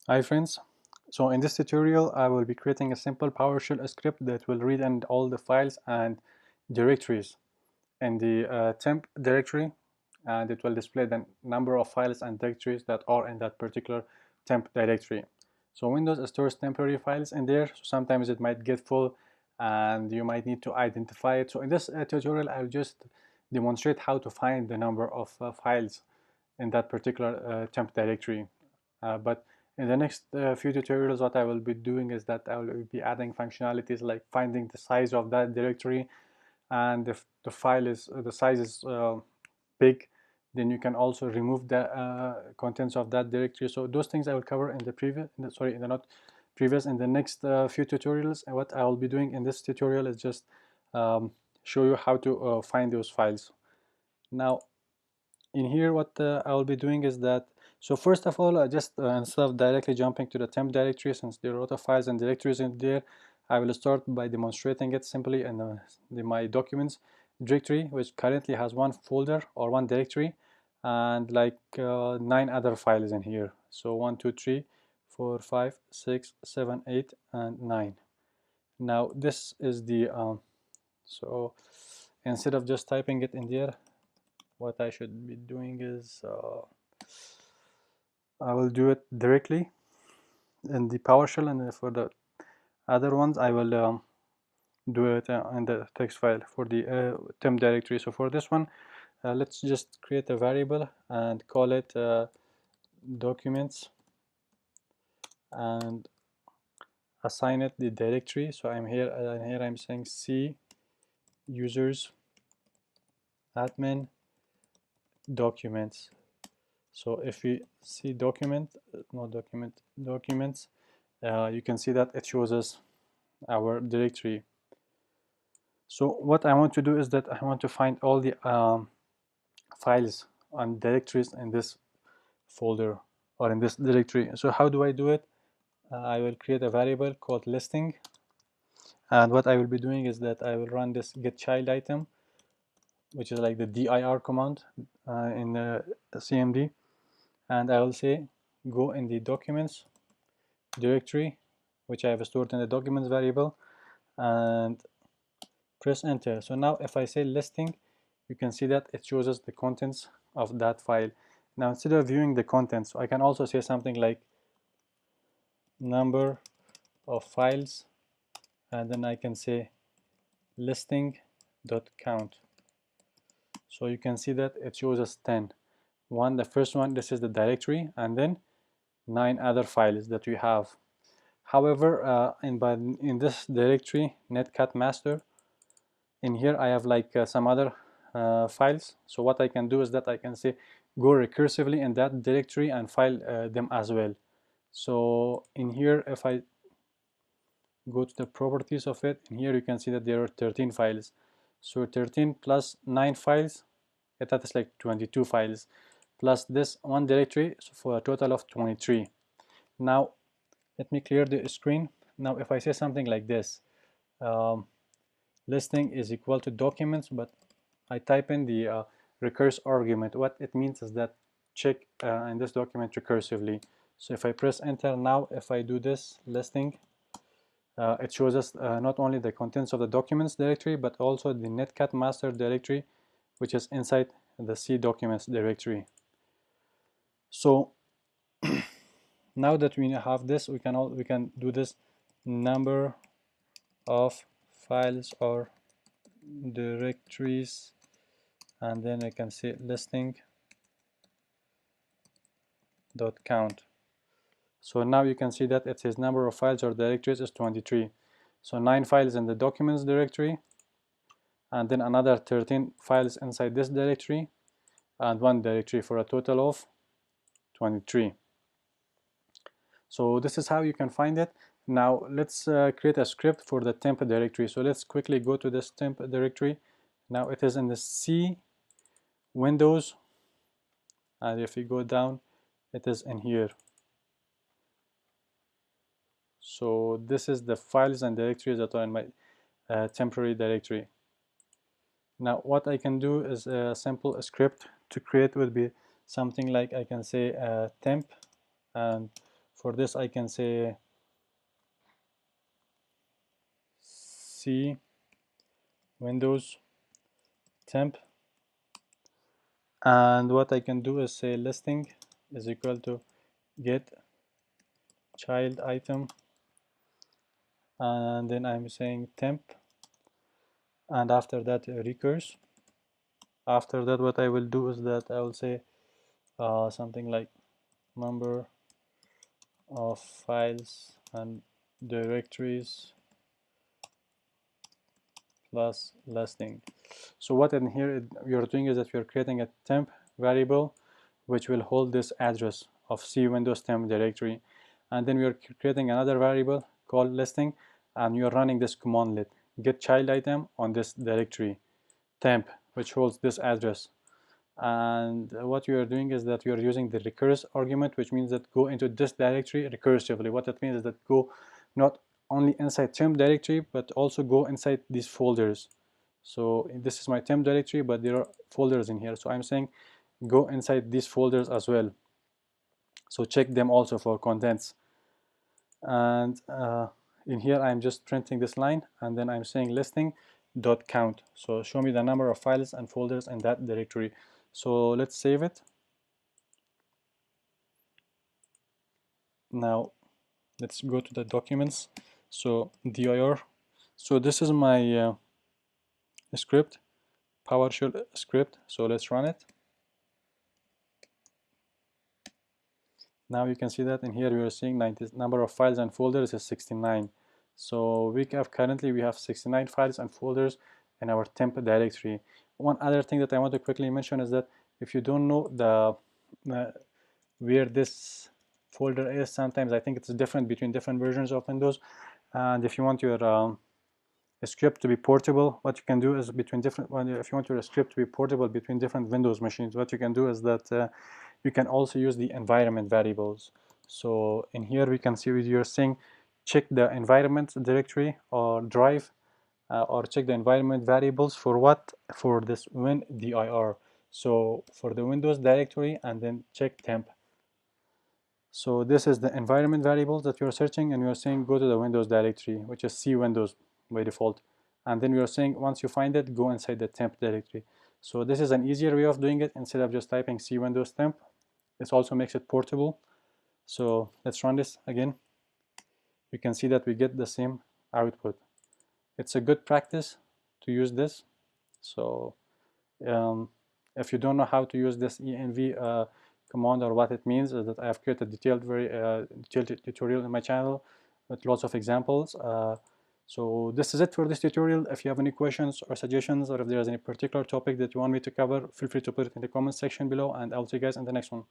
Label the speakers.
Speaker 1: Hi friends, so in this tutorial I will be creating a simple PowerShell script that will read and all the files and directories in the temp directory, and it will display the number of files and directories that are in that particular temp directory. So Windows stores temporary files in there, so sometimes it might get full and you might need to identify it. So in this tutorial I'll just demonstrate how to find the number of files in that particular temp directory. But in the next few tutorials, what I will be doing is that I will be adding functionalities like finding the size of that directory, and if the file is the size is big, then you can also remove the contents of that directory. So those things I will cover in the previous, in the not previous, in the next few tutorials. And what I will be doing in this tutorial is just um, show you how to find those files. Now in here what I will be doing is that, so first of all, just instead of directly jumping to the temp directory, since there are a lot of files and directories in there, I will start by demonstrating it simply in my documents directory, which currently has one folder or one directory and like 9 other files in here. So 1 2 3 4 5 6 7 8 and 9. Now this is the so instead of just typing it in there, what I should be doing is I will do it directly in the PowerShell, and for the other ones I will do it in the text file for the temp directory. So for this one, let's just create a variable and call it documents and assign it the directory. So I'm here and here I'm saying C users admin documents. So if we see document, not document, documents, you can see that it shows us our directory. So what I want to do is that I want to find all the files and directories in this folder or in this directory. So how do I do it? I will create a variable called listing, and what I will be doing is that I will run this get child item, which is like the dir command in the CMD, and I will say go in the documents directory, which I have stored in the documents variable, and press enter. So now if I say listing, you can see that it shows us the contents of that file. Now instead of viewing the contents, I can also say something like number of files, and then I can say listing dot count. So you can see that it shows us 10. The first one, this is the directory, and then 9 other files that we have. However, in this directory netcat master, in here I have like some other files. So what I can do is that I can say go recursively in that directory and file them as well. So in here, if I go to the properties of it, in here you can see that there are 13 files. So 13 plus 9 files, that is like 22 files, plus this one directory, so for a total of 23. Now let me clear the screen. Now if I say something like this, listing is equal to documents, but I type in the recurse argument. What it means is that check in this document recursively. So if I press enter now, if I do this listing, it shows us not only the contents of the documents directory, but also the netcat master directory, which is inside the C documents directory. So now that we have this, we can do this number of files or directories, and then I can say listing dot count. So now you can see that it says number of files or directories is 23. So 9 files in the documents directory, and then another 13 files inside this directory, and one directory, for a total of 23. So this is how you can find it. Now let's create a script for the temp directory. So let's quickly go to this temp directory. Now it is in the C Windows, and if you go down, it is in here. So this is the files and directories that are in my temporary directory. Now what I can do is a simple script to create would be something like I can say temp, and For this I can say C Windows temp, and what I can do is say listing is equal to get child item, and then I'm saying temp, and after that recurse. After that what I will do is that I will say something like number of files and directories plus listing. So what in here you're doing is that you're creating a temp variable which will hold this address of C Windows temp directory, and then we're creating another variable called listing, and you're running this commandlet get child item on this directory temp which holds this address. And what you are doing is that you are using the recurse argument, which means that go into this directory recursively. What that means is that go not only inside temp directory but also go inside these folders. So this is my temp directory, but there are folders in here, so I'm saying go inside these folders as well, so check them also for contents. And in here I'm just printing this line, and then I'm saying listing dot count, so show me the number of files and folders in that directory. So let's save it. Now let's go to the documents, so dir. So this is my script, PowerShell script, so let's run it. Now you can see that in here we are seeing number of files and folders is 69. So currently we have 69 files and folders in our temp directory. One other thing that I want to quickly mention is that if you don't know where this folder is, sometimes I think it's different between different versions of Windows, and if you want your script to be portable, what you can do is if you want your script to be portable between different Windows machines, what you can do is that you can also use the environment variables. So in here we can see you're saying check the environment directory or drive, or check the environment variables for what? For this WinDIR. So for the Windows directory, and then check temp. So this is the environment variables that you're searching, and you're saying go to the Windows directory, which is C Windows by default. And then you're saying once you find it, go inside the temp directory. So this is an easier way of doing it instead of just typing C Windows temp. This also makes it portable. So let's run this again. You can see that we get the same output. It's a good practice to use this. So if you don't know how to use this env command or what it means, is that I have created a very detailed tutorial in my channel with lots of examples. So this is it for this tutorial. If you have any questions or suggestions, or if there is any particular topic that you want me to cover, feel free to put it in the comment section below, and I'll see you guys in the next one.